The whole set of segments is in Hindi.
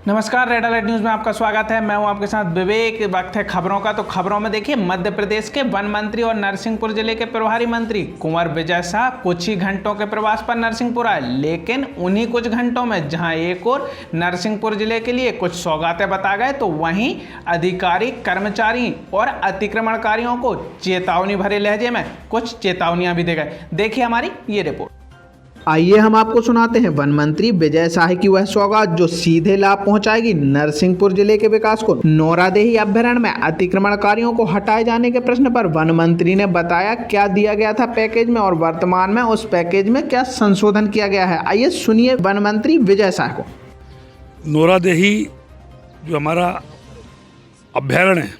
नमस्कार, रेड अलर्ट न्यूज़ में आपका स्वागत है। मैं हूं आपके साथ विवेक। वक्त है खबरों का। तो खबरों में देखिए, मध्य प्रदेश के वन मंत्री और नरसिंहपुर जिले के प्रभारी मंत्री कुंवर विजय शाह कुछ ही घंटों के प्रवास पर नरसिंहपुर आए, लेकिन उन्हीं कुछ घंटों में जहां एक और नरसिंहपुर जिले के लिए कुछ सौगातें बता गए, तो वहीं अधिकारी, कर्मचारी और अतिक्रमणकारियों को चेतावनी भरे लहजे में कुछ चेतावनियां भी दे गए। देखिए हमारी ये रिपोर्ट। आइए हम आपको सुनाते हैं वन मंत्री विजय शाह की वह सौगात जो सीधे लाभ पहुंचाएगी नरसिंहपुर जिले के विकास को। नौरादेही अभ्यारण्य में अतिक्रमणकारियों को हटाए जाने के प्रश्न पर वन मंत्री ने बताया क्या दिया गया था पैकेज में और वर्तमान में उस पैकेज में क्या संशोधन किया गया है। आइए सुनिए वन मंत्री विजय शाह को। नौरादेही जो हमारा अभ्यारण्य है,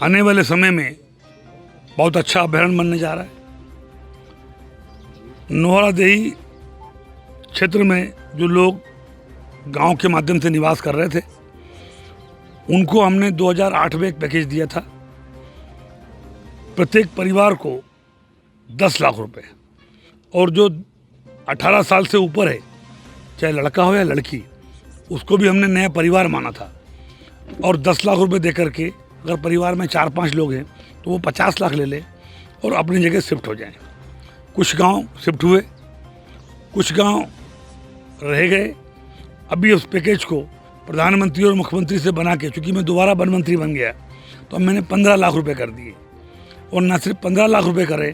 आने वाले समय में बहुत अच्छा अभ्यारण्य बनने जा रहा है। नौरादेही क्षेत्र में जो लोग गांव के माध्यम से निवास कर रहे थे, उनको हमने 2008 में एक पैकेज दिया था। प्रत्येक परिवार को 10 लाख रुपए, और जो 18 साल से ऊपर है, चाहे लड़का हो या लड़की, उसको भी हमने नया परिवार माना था। और 10 लाख रुपए दे करके अगर परिवार में 4-5 लोग हैं तो वो 50 लाख ले ले और अपनी जगह शिफ्ट हो जाएं। कुछ गांव शिफ्ट हुए, कुछ गांव रह गए। अभी उस पैकेज को प्रधानमंत्री और मुख्यमंत्री से बना के, चूँकि मैं दोबारा वन मंत्री बन गया, तो मैंने 15 लाख रुपए कर दिए। और न सिर्फ 15 लाख रुपए करे,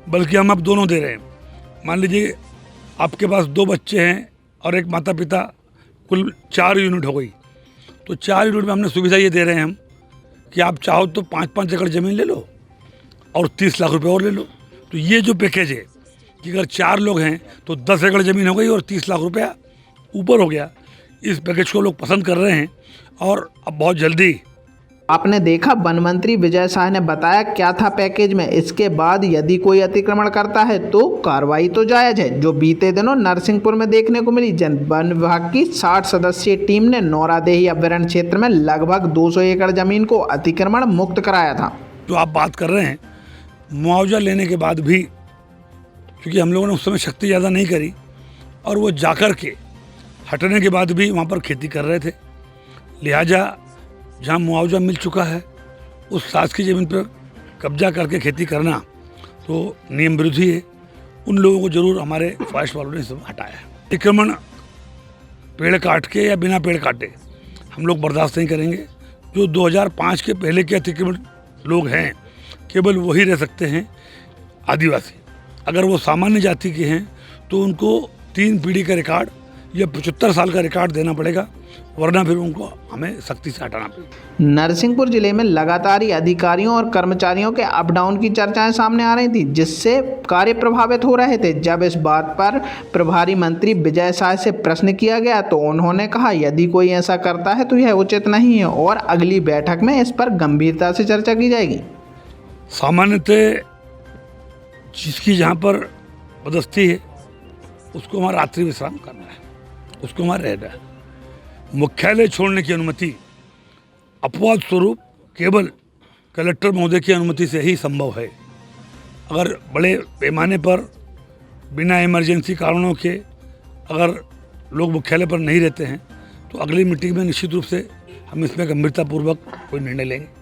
बल्कि हम अब दोनों दे रहे हैं। मान लीजिए आपके पास 2 बच्चे हैं और एक माता पिता, कुल 4 यूनिट हो गई। तो 4 यूनिट में हमने सुविधा ये दे रहे हैं हम कि आप चाहो तो 5-5 एकड़ ज़मीन ले लो और 30 लाख रुपए और ले लो। तो ये जो पैकेज है कि अगर 4 लोग हैं तो 10 एकड़ ज़मीन हो गई और 30 लाख रुपया ऊपर हो गया। इस पैकेज को लोग पसंद कर रहे हैं और अब बहुत जल्दी। आपने देखा वन मंत्री विजय शाह ने बताया क्या था पैकेज में। इसके बाद यदि कोई अतिक्रमण करता है तो कार्रवाई तो जायज है, जो बीते दिनों नरसिंहपुर में देखने को मिली। वन विभाग की 60 सदस्यीय टीम ने नौरादेही अभ्यारण्य क्षेत्र में लगभग 200 एकड़ जमीन को अतिक्रमण मुक्त कराया था। जो आप बात कर रहे हैं, मुआवजा लेने के बाद भी, क्योंकि हम लोगों ने उस समय शक्ति ज़्यादा नहीं करी और वो जाकर के हटने के बाद भी वहाँ पर खेती कर रहे थे, लिहाजा जहाँ मुआवजा मिल चुका है उस शासकीय ज़मीन पर कब्जा करके खेती करना तो नियम विरोधी है। उन लोगों को जरूर हमारे फॉरेस्ट वालों ने सब हटाया है। अतिक्रमण पेड़ काट के या बिना पेड़ काटे हम लोग बर्दाश्त नहीं करेंगे। जो 2005 के पहले के अतिक्रमण लोग हैं, केवल वही रह सकते हैं आदिवासी। अगर वो सामान्य जाति के हैं तो उनको 3 पीढ़ी का रिकॉर्ड या 75 साल का रिकॉर्ड देना पड़ेगा, वरना फिर उनको हमें सख्ती से हटाना पड़ेगा। नरसिंहपुर जिले में लगातार ही अधिकारियों और कर्मचारियों के अप डाउन की चर्चाएं सामने आ रही थी, जिससे कार्य प्रभावित हो रहे थे। जब इस बात पर प्रभारी मंत्री विजय शाह से प्रश्न किया गया तो उन्होंने कहा यदि कोई ऐसा करता है तो यह उचित नहीं है और अगली बैठक में इस पर गंभीरता से चर्चा की जाएगी। सामान्यतः जिसकी जहाँ पर पदस्थी है उसको हमारा रात्रि विश्राम करना है, उसको हमारा रहना है। मुख्यालय छोड़ने की अनुमति अपवाद स्वरूप केवल कलेक्टर महोदय की अनुमति से ही संभव है। अगर बड़े पैमाने पर बिना इमरजेंसी कारणों के अगर लोग मुख्यालय पर नहीं रहते हैं तो अगली मीटिंग में निश्चित रूप से हम इसमें गंभीरतापूर्वक कोई निर्णय लेंगे।